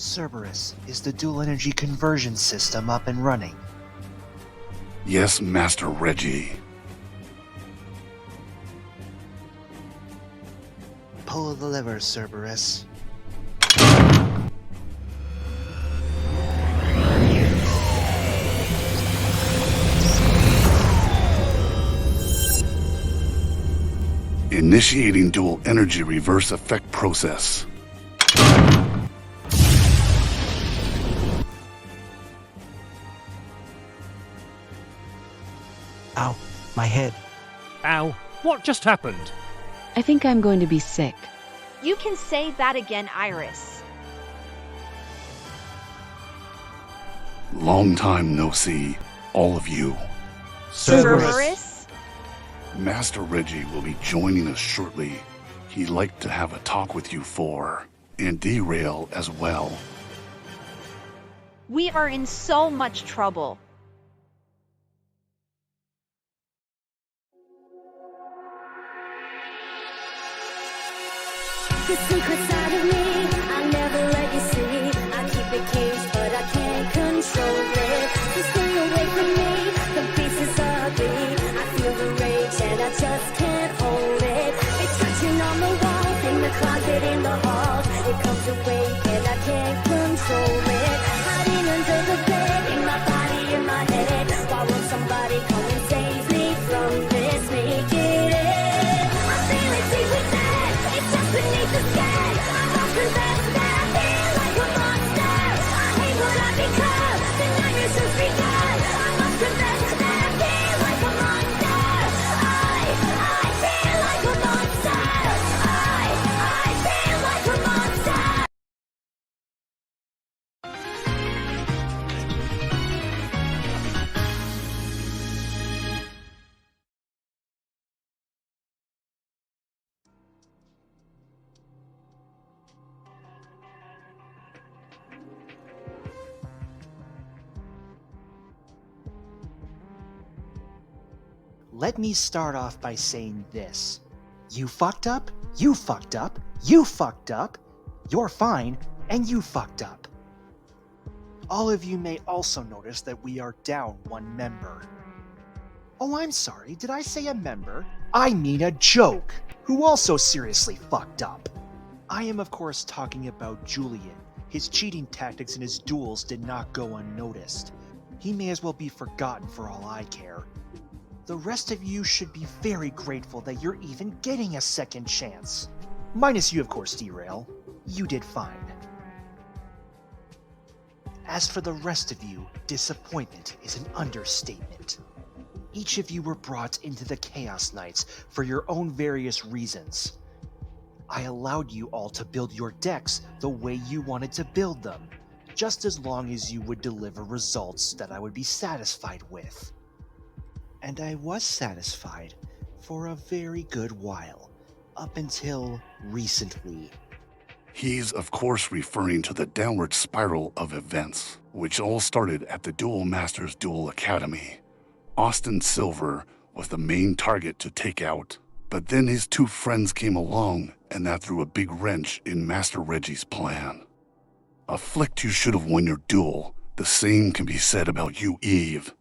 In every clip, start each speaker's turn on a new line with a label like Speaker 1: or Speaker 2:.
Speaker 1: Cerberus, is the dual energy conversion system up and running?
Speaker 2: Yes, Master Reggie.
Speaker 1: Pull the lever, Cerberus.
Speaker 2: Initiating dual energy reverse effect process.
Speaker 1: Ow, my head.
Speaker 3: Ow, what just happened?
Speaker 4: I think I'm going to be sick.
Speaker 5: You can say that again, Iris.
Speaker 2: Long time no see, all of you.
Speaker 5: Cerberus?
Speaker 2: Master Reggie will be joining us shortly. He'd like to have a talk with you and Derail as well.
Speaker 5: We are in so much trouble.
Speaker 6: The secret side of me, I never let you see. I keep it caged, but I can't control it. So stay away from me, the beast is ugly. I feel the rage and I just can't hold it. It's touching on the wall, in the closet, in the hall. It comes away and I can't control it. Hiding under the bed, in my body, in my head. Why won't somebody come and save me from this? Make it end. I feel it deep within. It's just beneath the skin. I'm not convinced that I feel like a monster. I hate what I become. The nightmares just begun. I'm not convinced that I feel like a monster. I feel like a monster. I feel like a monster.
Speaker 1: Let me start off by saying this. You fucked up, you fucked up, you fucked up, you're fine, and you fucked up. All of you may also notice that we are down one member. Oh, I'm sorry, did I say a member? I mean a joke, who also seriously fucked up. I am of course talking about Julian. His cheating tactics in his duels did not go unnoticed. He may as well be forgotten for all I care. The rest of you should be very grateful that you're even getting a second chance. Minus you, of course, Derail. You did fine. As for the rest of you, disappointment is an understatement. Each of you were brought into the Chaos Knights for your own various reasons. I allowed you all to build your decks the way you wanted to build them, just as long as you would deliver results that I would be satisfied with. And I was satisfied for a very good while, up until recently.
Speaker 2: He's of course referring to the downward spiral of events, which all started at the Duel Masters Duel Academy. Austin Silver was the main target to take out, but then his two friends came along and that threw a big wrench in Master Reggie's plan. A flick you should have won your duel. The same can be said about you, Eve.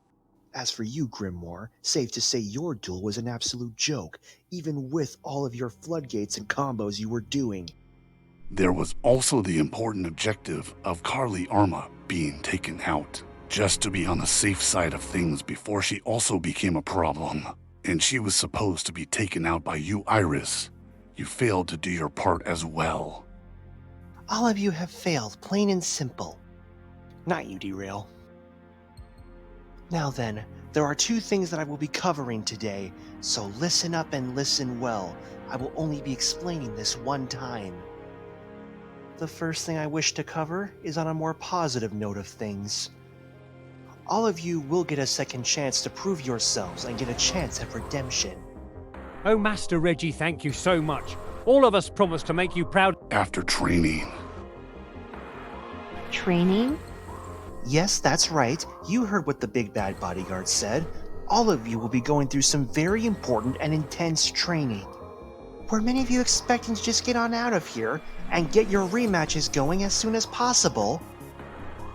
Speaker 1: As for you, Grimoire, safe to say your duel was an absolute joke, even with all of your floodgates and combos you were doing.
Speaker 2: There was also the important objective of Carly Arma being taken out, just to be on the safe side of things before she also became a problem. And she was supposed to be taken out by you, Iris. You failed to do your part as well.
Speaker 1: All of you have failed, plain and simple. Not you, Derail. Now then, there are two things that I will be covering today, so listen up and listen well. I will only be explaining this one time. The first thing I wish to cover is on a more positive note of things. All of you will get a second chance to prove yourselves and get a chance at redemption.
Speaker 3: Oh, Master Reggie, thank you so much. All of us promise to make you proud.
Speaker 2: After training.
Speaker 4: Training?
Speaker 1: Yes, that's right. You heard what the big bad bodyguard said. All of you will be going through some very important and intense training. Were many of you expecting to just get on out of here and get your rematches going as soon as possible?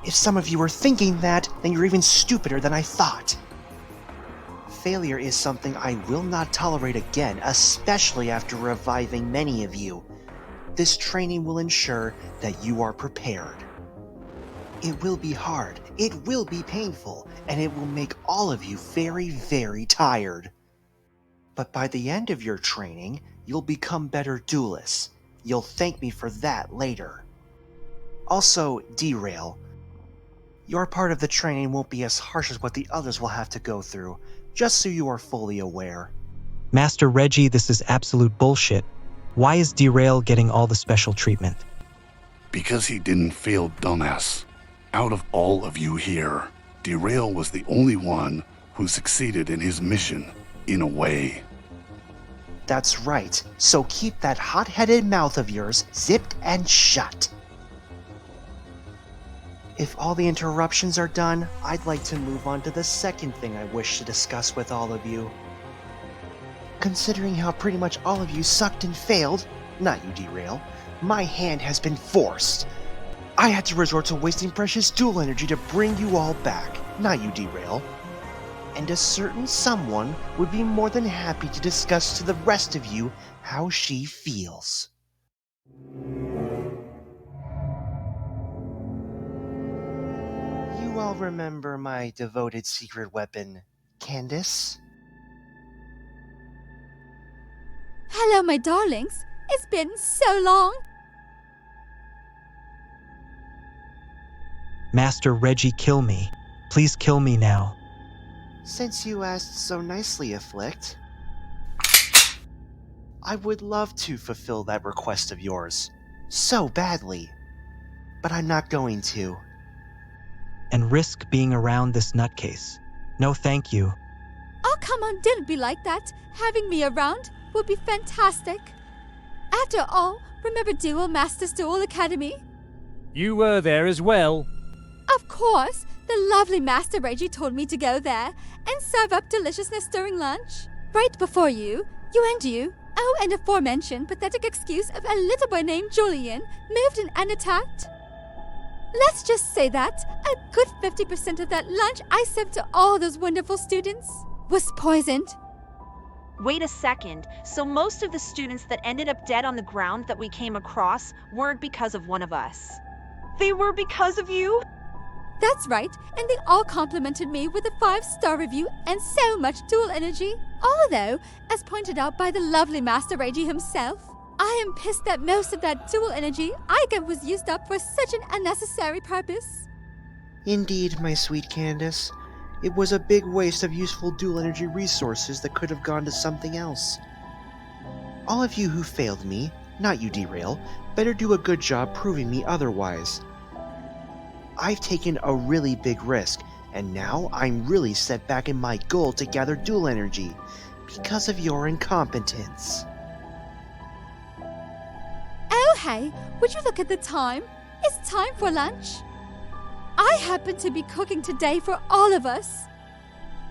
Speaker 1: If some of you were thinking that, then you're even stupider than I thought. Failure is something I will not tolerate again, especially after reviving many of you. This training will ensure that you are prepared. It will be hard, it will be painful, and it will make all of you very, very tired. But by the end of your training, you'll become better duelists. You'll thank me for that later. Also, Derail. Your part of the training won't be as harsh as what the others will have to go through, just so you are fully aware.
Speaker 7: Master Reggie, this is absolute bullshit. Why is Derail getting all the special treatment?
Speaker 2: Because he didn't fail, dumbass. Out of all of you here, Derail was the only one who succeeded in his mission, in a way.
Speaker 1: That's right, so keep that hot-headed mouth of yours zipped and shut. If all the interruptions are done, I'd like to move on to the second thing I wish to discuss with all of you. Considering how pretty much all of you sucked and failed, not you, Derail, my hand has been forced. I had to resort to wasting precious dual energy to bring you all back, not you, Derail. And a certain someone would be more than happy to discuss to the rest of you how she feels. You all remember my devoted secret weapon, Candice?
Speaker 8: Hello, my darlings. It's been so long.
Speaker 7: Master Reggie, kill me. Please kill me now.
Speaker 1: Since you asked so nicely, Afflict, I would love to fulfill that request of yours. So badly. But I'm not going to.
Speaker 7: And risk being around this nutcase. No thank you.
Speaker 8: Oh, come on, don't be like that. Having me around would be fantastic. After all, remember Duel Masters Duel Academy?
Speaker 3: You were there as well.
Speaker 8: Of course, the lovely Master Reiji told me to go there and serve up deliciousness during lunch. Right before you, and aforementioned pathetic excuse of a little boy named Julian moved in and attacked. Let's just say that a good 50% of that lunch I served to all those wonderful students was poisoned.
Speaker 5: Wait a second, so most of the students that ended up dead on the ground that we came across weren't because of one of us. They were because of you?
Speaker 8: That's right, and they all complimented me with a 5-star review and so much dual energy. Although, as pointed out by the lovely Master Reiji himself, I am pissed that most of that dual energy I got was used up for such an unnecessary purpose.
Speaker 1: Indeed, my sweet Candice. It was a big waste of useful dual energy resources that could have gone to something else. All of you who failed me, not you, Derail, better do a good job proving me otherwise. I've taken a really big risk, and now I'm really set back in my goal to gather dual energy, because of your incompetence.
Speaker 8: Oh hey, would you look at the time? It's time for lunch. I happen to be cooking today for all of us.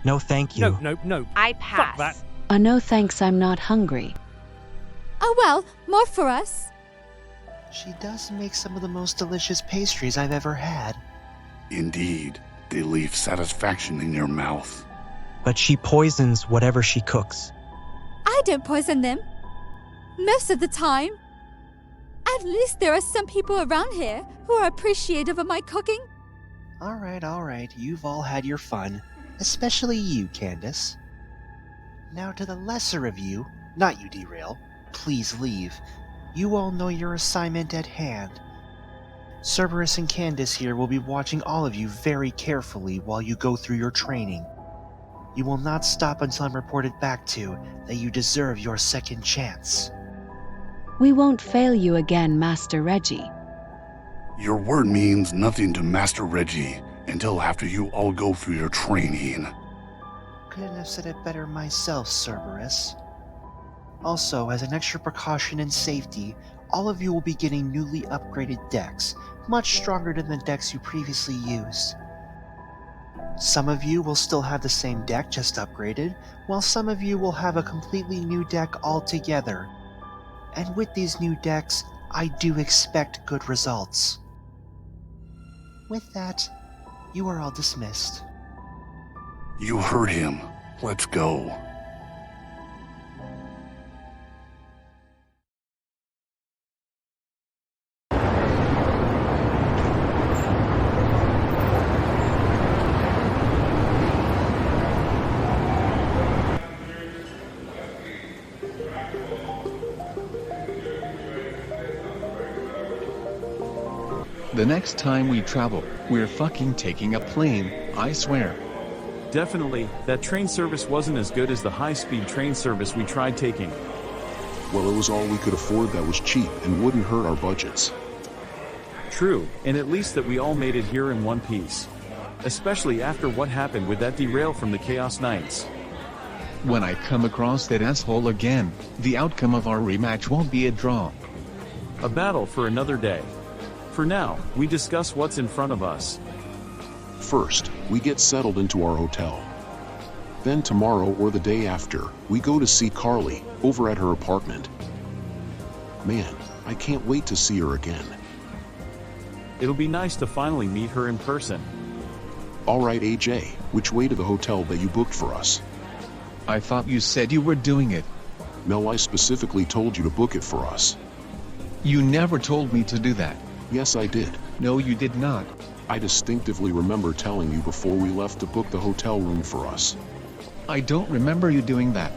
Speaker 7: No thank you.
Speaker 3: No.
Speaker 5: I pass.
Speaker 3: Fuck that.
Speaker 4: No thanks, I'm not hungry.
Speaker 8: Oh well, more for us.
Speaker 1: She does make some of the most delicious pastries I've ever had.
Speaker 2: Indeed, they leave satisfaction in your mouth.
Speaker 7: But she poisons whatever she cooks.
Speaker 8: I don't poison them. Most of the time. At least there are some people around here who are appreciative of my cooking.
Speaker 1: Alright, you've all had your fun. Especially you, Candice. Now to the lesser of you, not you, Derail, please leave. You all know your assignment at hand. Cerberus and Candice here will be watching all of you very carefully while you go through your training. You will not stop until I'm reported back to that you deserve your second chance.
Speaker 4: We won't fail you again, Master Reggie.
Speaker 2: Your word means nothing to Master Reggie until after you all go through your training.
Speaker 1: Couldn't have said it better myself, Cerberus. Also, as an extra precaution and safety, all of you will be getting newly upgraded decks, much stronger than the decks you previously used. Some of you will still have the same deck, just upgraded, while some of you will have a completely new deck altogether. and with these new decks, I do expect good results. With that, you are all dismissed.
Speaker 2: You heard him. Let's go.
Speaker 9: The next time we travel, we're fucking taking a plane, I swear.
Speaker 10: Definitely, that train service wasn't as good as the high-speed train service we tried taking.
Speaker 11: Well, it was all we could afford that was cheap and wouldn't hurt our budgets.
Speaker 10: True, and at least that we all made it here in one piece. Especially after what happened with that derail from the Chaos Knights.
Speaker 9: When I come across that asshole again, the outcome of our rematch won't be a draw.
Speaker 10: A battle for another day. For now, we discuss what's in front of us.
Speaker 11: First, we get settled into our hotel. Then tomorrow or the day after, we go to see Carly, over at her apartment. Man, I can't wait to see her again.
Speaker 10: It'll be nice to finally meet her in person.
Speaker 11: Alright AJ, which way to the hotel that you booked for us?
Speaker 9: I thought you said you were doing it.
Speaker 11: No, I specifically told you to book it for us.
Speaker 9: You never told me to do that.
Speaker 11: Yes, I did.
Speaker 9: No, you did not.
Speaker 11: I distinctively remember telling you before we left to book the hotel room for us.
Speaker 9: I don't remember you doing that.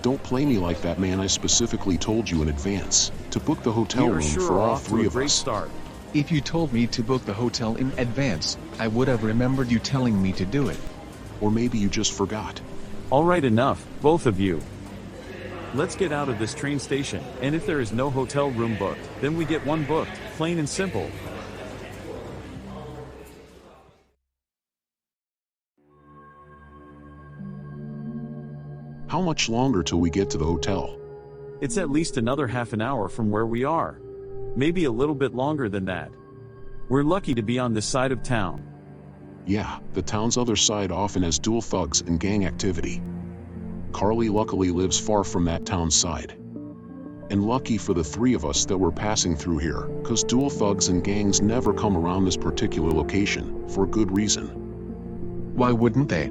Speaker 11: Don't play me like that, man. I specifically told you in advance to book the hotel room
Speaker 10: sure
Speaker 11: for all
Speaker 10: off to
Speaker 11: three
Speaker 10: a
Speaker 11: of
Speaker 10: great
Speaker 11: us.
Speaker 10: Start.
Speaker 9: If you told me to book the hotel in advance, I would have remembered you telling me to do it.
Speaker 11: Or maybe you just forgot.
Speaker 10: Alright, enough, both of you. Let's get out of this train station, and if there is no hotel room booked, then we get one booked, plain and simple.
Speaker 11: How much longer till we get to the hotel?
Speaker 10: It's at least another half an hour from where we are. Maybe a little bit longer than that. We're lucky to be on this side of town.
Speaker 11: Yeah, the town's other side often has dual thugs and gang activity. Carly luckily lives far from that town side. And lucky for the three of us that we're passing through here, cause dual thugs and gangs never come around this particular location, for good reason.
Speaker 9: Why wouldn't they?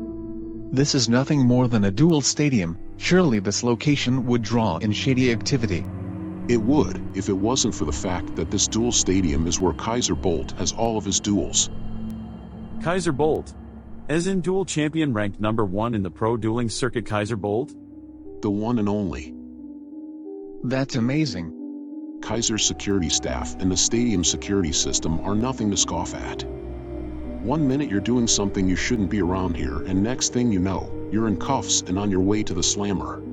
Speaker 9: This is nothing more than a dual stadium. Surely this location would draw in shady activity.
Speaker 11: It would, if it wasn't for the fact that this dual stadium is where Kaiser Bolt has all of his duels.
Speaker 10: Kaiser Bolt? As in dual champion ranked #1 in the pro dueling circuit Kaiser Bolt?
Speaker 11: The one and only.
Speaker 9: That's amazing.
Speaker 11: Kaiser's security staff and the stadium security system are nothing to scoff at. 1 minute you're doing something you shouldn't be around here, and next thing you know, you're in cuffs and on your way to the slammer.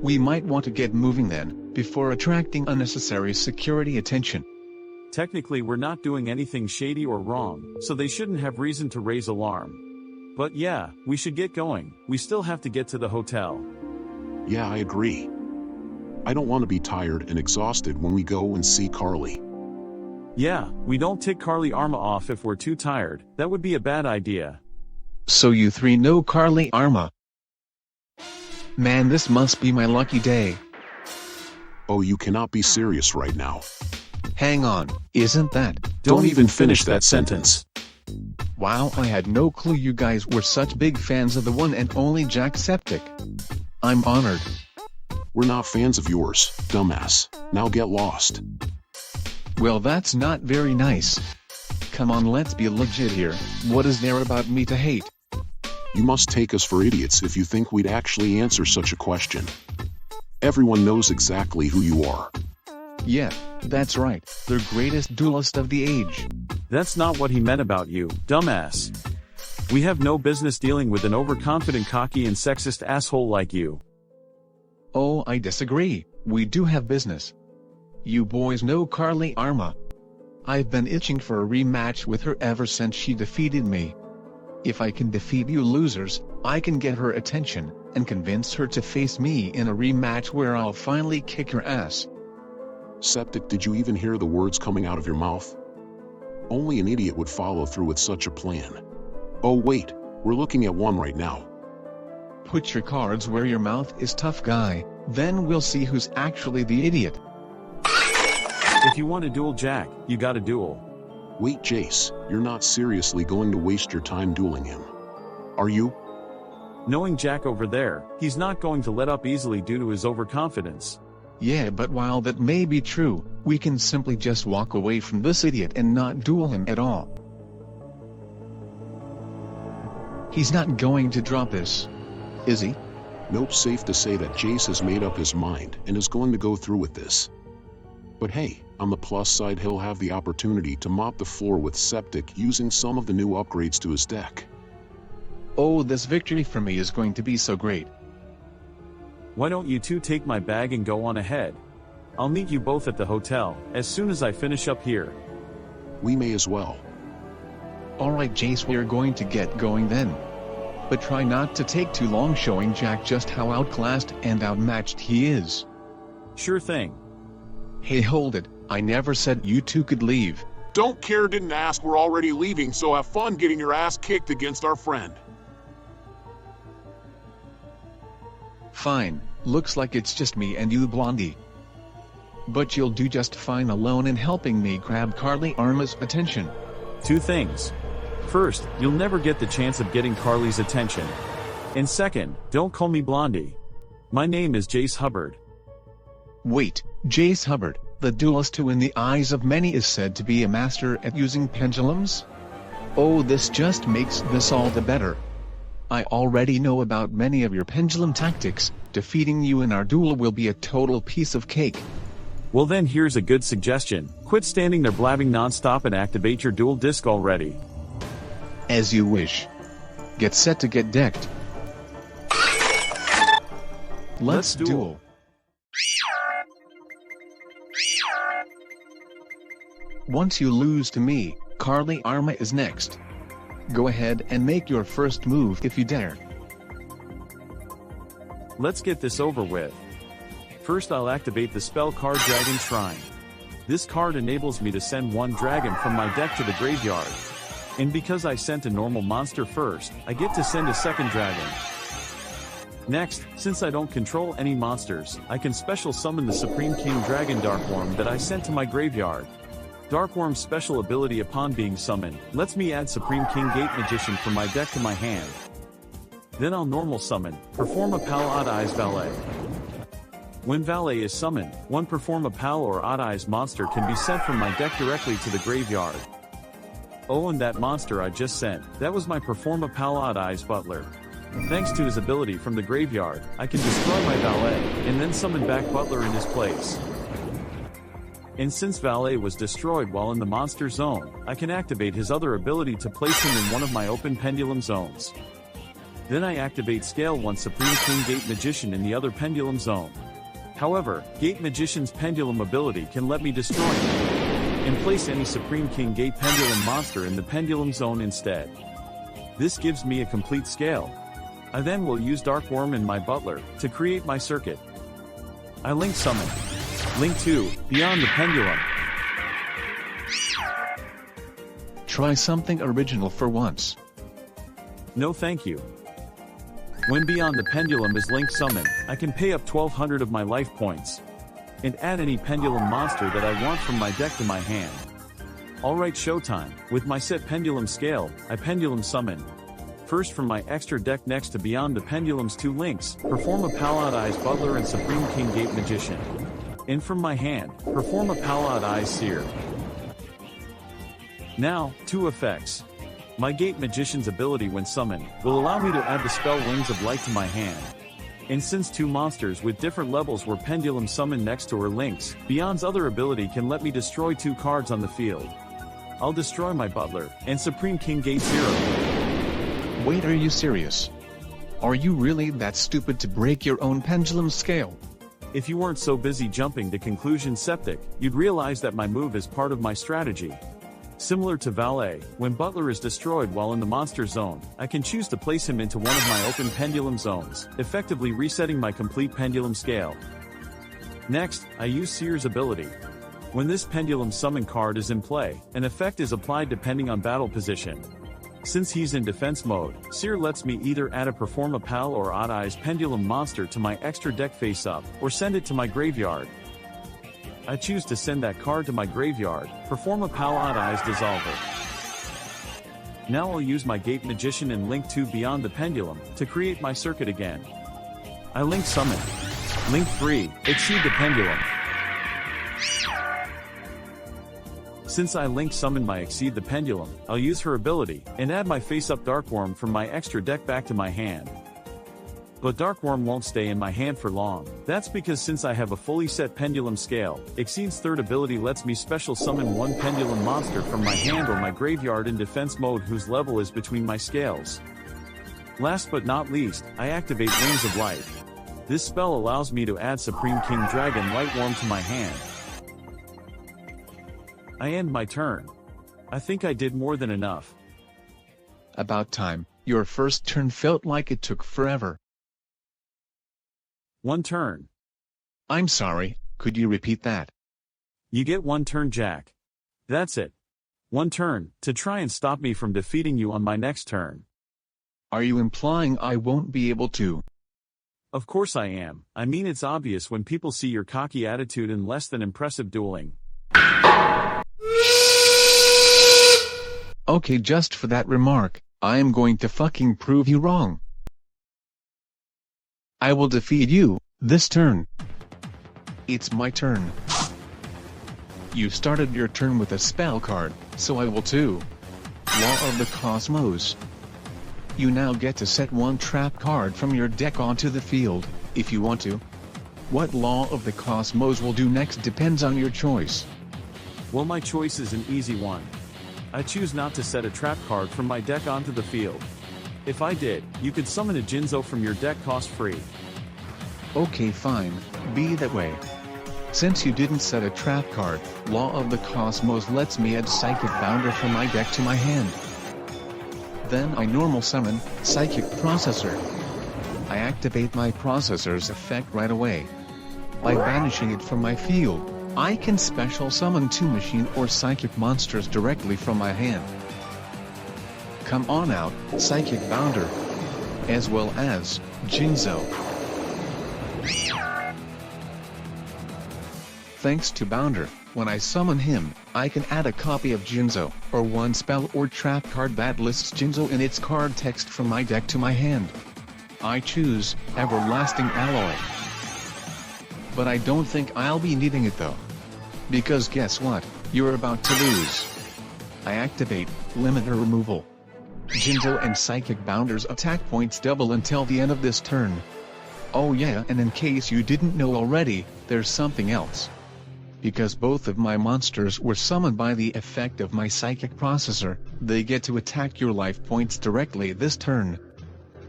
Speaker 9: We might want to get moving then, before attracting unnecessary security attention.
Speaker 10: Technically we're not doing anything shady or wrong, so they shouldn't have reason to raise alarm. But yeah, we should get going. We still have to get to the hotel.
Speaker 11: Yeah, I agree. I don't want to be tired and exhausted when we go and see Carly.
Speaker 10: Yeah, we don't tick Carly Arma off if we're too tired. That would be a bad idea.
Speaker 9: So you three know Carly Arma. Man, this must be my lucky day.
Speaker 11: Oh, you cannot be serious right now.
Speaker 9: Hang on, isn't that?
Speaker 11: Don't even finish that sentence.
Speaker 9: Wow, I had no clue you guys were such big fans of the one and only Jacksepticeye. I'm honored.
Speaker 11: We're not fans of yours, dumbass. Now get lost.
Speaker 9: Well, that's not very nice. Come on, let's be legit here. What is there about me to hate?
Speaker 11: You must take us for idiots if you think we'd actually answer such a question. Everyone knows exactly who you are.
Speaker 9: Yeah, that's right, the greatest duelist of the age.
Speaker 10: That's not what he meant about you, dumbass. We have no business dealing with an overconfident, cocky, and sexist asshole like you.
Speaker 9: Oh, I disagree. We do have business. You boys know Carly Arma. I've been itching for a rematch with her ever since she defeated me. If I can defeat you losers, I can get her attention, and convince her to face me in a rematch where I'll finally kick her ass.
Speaker 11: Septic, did you even hear the words coming out of your mouth? Only an idiot would follow through with such a plan. Oh wait, we're looking at one right now.
Speaker 9: Put your cards where your mouth is, tough guy, then we'll see who's actually the idiot.
Speaker 10: If you want to duel Jack, you gotta duel.
Speaker 11: Wait, Jace, you're not seriously going to waste your time dueling him. Are you?
Speaker 10: Knowing Jack over there, he's not going to let up easily due to his overconfidence.
Speaker 9: Yeah, but while that may be true, we can simply just walk away from this idiot and not duel him at all. He's not going to drop this, is he?
Speaker 11: Nope, safe to say that Jace has made up his mind and is going to go through with this. But hey, on the plus side, he'll have the opportunity to mop the floor with Septic using some of the new upgrades to his deck.
Speaker 9: Oh, this victory for me is going to be so great.
Speaker 10: Why don't you two take my bag and go on ahead? I'll meet you both at the hotel, as soon as I finish up here.
Speaker 11: We may as well.
Speaker 9: Alright Jace, we're going to get going then. But try not to take too long showing Jack just how outclassed and outmatched he is.
Speaker 10: Sure thing.
Speaker 9: Hey, hold it, I never said you two could leave.
Speaker 12: Don't care, didn't ask, we're already leaving, so have fun getting your ass kicked against our friend.
Speaker 9: Fine, looks like it's just me and you, Blondie. But you'll do just fine alone in helping me grab Carly Arma's attention.
Speaker 10: Two things. First, you'll never get the chance of getting Carly's attention. And second, don't call me Blondie. My name is Jace Hubbard.
Speaker 9: Wait, Jace Hubbard, the duelist who in the eyes of many is said to be a master at using pendulums? Oh, this just makes this all the better. I already know about many of your pendulum tactics. Defeating you in our duel will be a total piece of cake.
Speaker 10: Well then, here's a good suggestion. Quit standing there blabbing non-stop and activate your dual disc already.
Speaker 9: As you wish. Get set to get decked. Let's duel. Once you lose to me, Carly Arma is next. Go ahead and make your first move if you dare.
Speaker 10: Let's get this over with. First, I'll activate the spell card Dragon Shrine. This card enables me to send one dragon from my deck to the graveyard. And because I sent a normal monster first, I get to send a second dragon. Next, since I don't control any monsters, I can special summon the Supreme King Dragon Darkworm that I sent to my graveyard. Darkworm's special ability upon being summoned lets me add Supreme King Gate Magician from my deck to my hand. Then I'll normal summon, perform a Pal Odd Eyes Valet. When Valet is summoned, one perform a Pal or Odd Eyes monster can be sent from my deck directly to the graveyard. Oh, and that monster I just sent, that was my perform a Pal Odd Eyes Butler. Thanks to his ability from the graveyard, I can destroy my Valet, and then summon back Butler in his place. And since Valet was destroyed while in the monster zone, I can activate his other ability to place him in one of my open pendulum zones. Then I activate Scale 1 Supreme King Gate Magician in the other pendulum zone. However, Gate Magician's pendulum ability can let me destroy him, and place any Supreme King Gate pendulum monster in the pendulum zone instead. This gives me a complete scale. I then will use Darkworm and my Butler to create my circuit. I Link Summon. Link 2, Beyond the Pendulum.
Speaker 9: Try something original for once.
Speaker 10: No thank you. When Beyond the Pendulum is Link summoned, I can pay up 1200 of my life points. And add any pendulum monster that I want from my deck to my hand. Alright, showtime. With my set pendulum scale, I pendulum summon. First from my extra deck next to Beyond the Pendulum's 2 links, perform a Pal Odd Eyes Butler and Supreme King Gate Magician. And from my hand, perform a Pal Odd Eyes Seer. Now, 2 effects. My Gate Magician's ability when summoned, will allow me to add the spell Wings of Light to my hand. And since 2 monsters with different levels were pendulum summoned next to her links, Beyond's other ability can let me destroy 2 cards on the field. I'll destroy my Butler, and Supreme King Gate 0.
Speaker 9: Wait, are you serious? Are you really that stupid to break your own pendulum scale?
Speaker 10: If you weren't so busy jumping to conclusion Septic, you'd realize that my move is part of my strategy. Similar to Valet, when Butler is destroyed while in the monster zone, I can choose to place him into one of my open pendulum zones, effectively resetting my complete pendulum scale. Next, I use Seer's ability. When this pendulum summon card is in play, an effect is applied depending on battle position. Since he's in defense mode, Seer lets me either add a Perform a Pal or Odd Eyes Pendulum monster to my extra deck face-up, or send it to my graveyard. I choose to send that card to my graveyard, Perform a Pal Odd Eyes Dissolver. Now I'll use my Gate Magician and Link 2 Beyond the Pendulum, to create my circuit again. I Link Summon. Link 3, Exceed the Pendulum. Since I Link Summon my Exceed the Pendulum, I'll use her ability, and add my face-up Darkworm from my extra deck back to my hand. But Darkworm won't stay in my hand for long. That's because since I have a fully set Pendulum scale, Exceed's third ability lets me special summon one Pendulum monster from my hand or my graveyard in defense mode whose level is between my scales. Last but not least, I activate Wings of Light. This spell allows me to add Supreme King Dragon Lightworm to my hand. I end my turn. I think I did more than enough.
Speaker 9: About time. Your first turn felt like it took forever.
Speaker 10: One turn.
Speaker 9: I'm sorry, could you repeat that?
Speaker 10: You get one turn, Jack. That's it. One turn, to try and stop me from defeating you on my next turn.
Speaker 9: Are you implying I won't be able to?
Speaker 10: Of course I am. I mean, it's obvious when people see your cocky attitude and less than impressive dueling.
Speaker 9: Okay, just for that remark, I am going to fucking prove you wrong. I will defeat you, this turn. It's my turn. You started your turn with a spell card, so I will too. Law of the Cosmos. You now get to set one trap card from your deck onto the field, if you want to. What Law of the Cosmos will do next depends on your choice.
Speaker 10: Well, my choice is an easy one. I choose not to set a trap card from my deck onto the field. If I did, you could summon a Jinzo from your deck cost-free.
Speaker 9: Okay, fine, be that way. Since you didn't set a trap card, Law of the Cosmos lets me add Psychic Bounder from my deck to my hand. Then I normal summon Psychic Processor. I activate my processor's effect right away. By banishing it from my field, I can special summon 2 machine or psychic monsters directly from my hand. Come on out, Psychic Bounder. As well as Jinzo. Thanks to Bounder, when I summon him, I can add a copy of Jinzo, or one spell or trap card that lists Jinzo in its card text from my deck to my hand. I choose Everlasting Alloy. But I don't think I'll be needing it though. Because guess what, you're about to lose. I activate Limiter Removal. Jinzo and Psychic Bounder's attack points double until the end of this turn. Oh yeah, and in case you didn't know already, there's something else. Because both of my monsters were summoned by the effect of my Psychic Processor, they get to attack your life points directly this turn.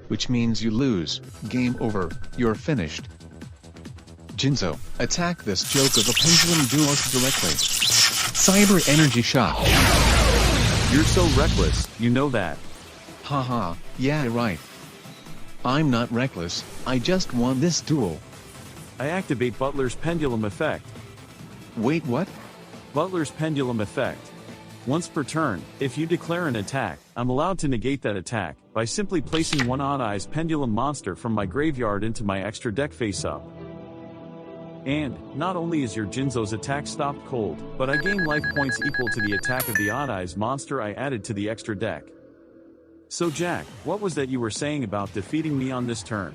Speaker 9: Which means you lose, game over, you're finished. Jinzo, attack this joke of a Pendulum duelist directly. Cyber Energy Shock.
Speaker 10: You're so reckless, you know that.
Speaker 9: Haha, yeah right. I'm not reckless, I just won this duel.
Speaker 10: I activate Butler's Pendulum effect.
Speaker 9: Wait, what?
Speaker 10: Butler's Pendulum effect. Once per turn, if you declare an attack, I'm allowed to negate that attack, by simply placing one Odd Eyes Pendulum monster from my graveyard into my extra deck face-up. And, not only is your Jinzo's attack stopped cold, but I gain life points equal to the attack of the Odd Eyes monster I added to the extra deck. So Jack, what was that you were saying about defeating me on this turn?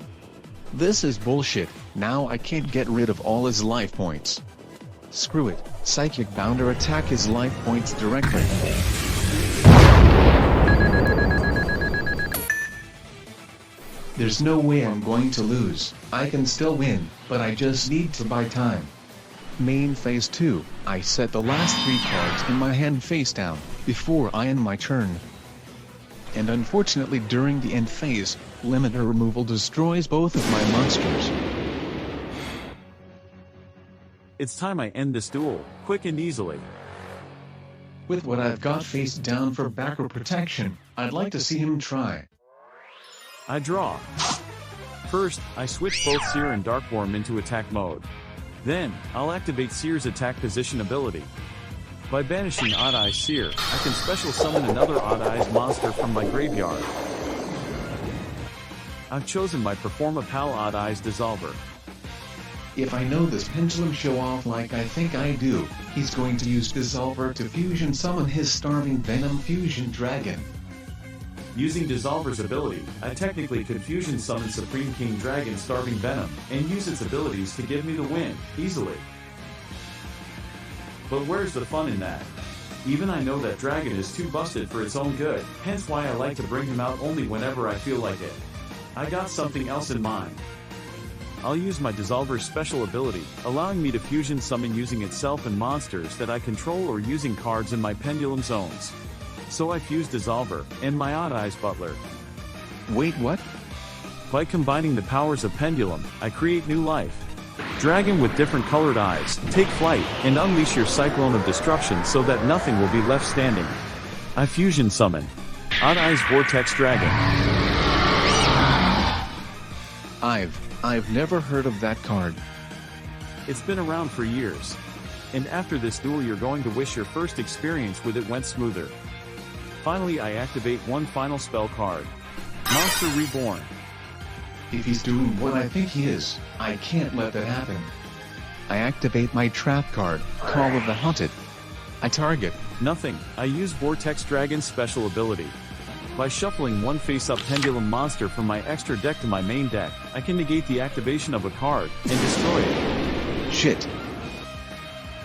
Speaker 9: This is bullshit, now I can't get rid of all his life points. Screw it, Psychic Bounder attack his life points directly. There's no way I'm going to lose, I can still win, but I just need to buy time. Main phase 2, I set the last 3 cards in my hand face down, before I end my turn. And unfortunately during the end phase, Limiter Removal destroys both of my monsters.
Speaker 10: It's time I end this duel, quick and easily.
Speaker 9: With what I've got face down for backer protection, I'd like to see him try.
Speaker 10: I draw. First, I switch both Seer and Darkworm into attack mode. Then, I'll activate Seer's attack position ability. By banishing Odd Eyes Seer, I can special summon another Odd Eyes monster from my graveyard. I've chosen my Performa Pal Odd Eyes Dissolver.
Speaker 9: If I know this Pendulum show off like I think I do, he's going to use Dissolver to fusion summon his Starving Venom Fusion Dragon.
Speaker 10: Using Dissolver's ability, I technically could fusion summon Supreme King Dragon Starving Venom, and use its abilities to give me the win, easily. But where's the fun in that? Even I know that dragon is too busted for its own good, hence why I like to bring him out only whenever I feel like it. I got something else in mind. I'll use my Dissolver's special ability, allowing me to fusion summon using itself and monsters that I control or using cards in my Pendulum zones. So I fuse Dissolver, and my Odd Eyes Butler.
Speaker 9: Wait, what?
Speaker 10: By combining the powers of Pendulum, I create new life. Dragon with different colored eyes, take flight, and unleash your Cyclone of Destruction so that nothing will be left standing. I fusion summon Odd Eyes Vortex Dragon.
Speaker 9: I've never heard of that card.
Speaker 10: It's been around for years. And after this duel you're going to wish your first experience with it went smoother. Finally I activate one final spell card. Monster Reborn.
Speaker 9: If he's doing what I think he is, I can't let that happen. I activate my trap card, Call of the Haunted. I target.
Speaker 10: Nothing. I use Vortex Dragon's special ability. By shuffling one face-up Pendulum monster from my extra deck to my main deck, I can negate the activation of a card, and destroy it.
Speaker 9: Shit.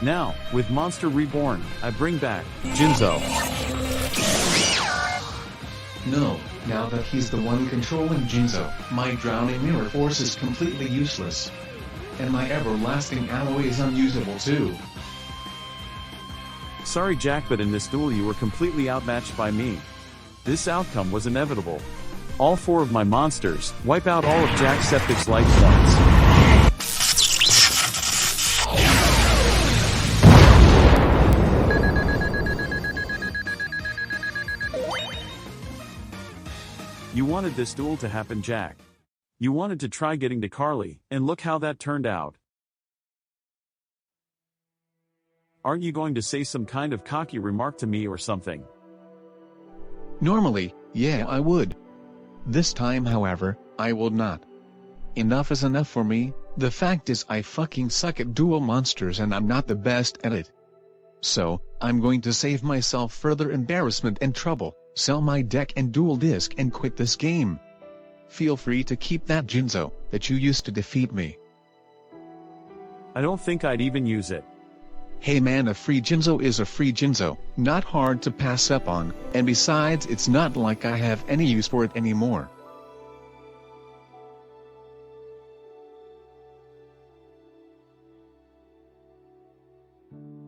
Speaker 10: Now, with Monster Reborn, I bring back Jinzo.
Speaker 9: No, now that he's the one controlling Jinzo, my Drowning Mirror Force is completely useless. And my Everlasting Alloy is unusable too.
Speaker 10: Sorry Jack, but in this duel you were completely outmatched by me. This outcome was inevitable. All 4 of my monsters wipe out all of Jackseptice's life points. You wanted this duel to happen, Jack. You wanted to try getting to Carly, and look how that turned out. Aren't you going to say some kind of cocky remark to me or something?
Speaker 9: Normally, yeah, I would. This time, however, I will not. Enough is enough for me. The fact is I fucking suck at duel monsters and I'm not the best at it. So, I'm going to save myself further embarrassment and trouble, sell my deck and dual disc and quit this game. Feel free to keep that Jinzo that you used to defeat me.
Speaker 10: I don't think I'd even use it.
Speaker 9: Hey man, a free Jinzo is a free Jinzo, not hard to pass up on, and besides it's not like I have any use for it anymore.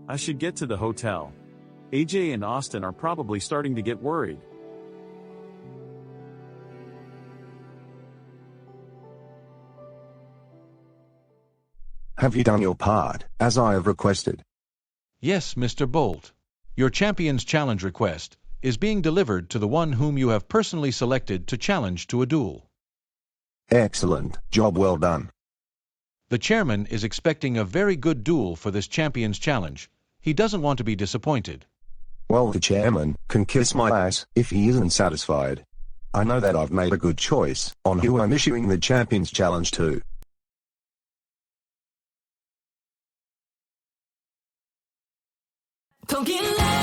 Speaker 10: I should get to the hotel. AJ and Austin are probably starting to get worried.
Speaker 13: Have you done your part, as I have requested?
Speaker 14: Yes, Mr. Bolt. Your Champion's Challenge request is being delivered to the one whom you have personally selected to challenge to a duel.
Speaker 13: Excellent, job well done.
Speaker 14: The chairman is expecting a very good duel for this Champion's Challenge. He doesn't want to be disappointed.
Speaker 13: Well, the chairman can kiss my ass if he isn't satisfied. I know that I've made a good choice on who I'm issuing the Champion's Challenge to.
Speaker 6: Don't get lost.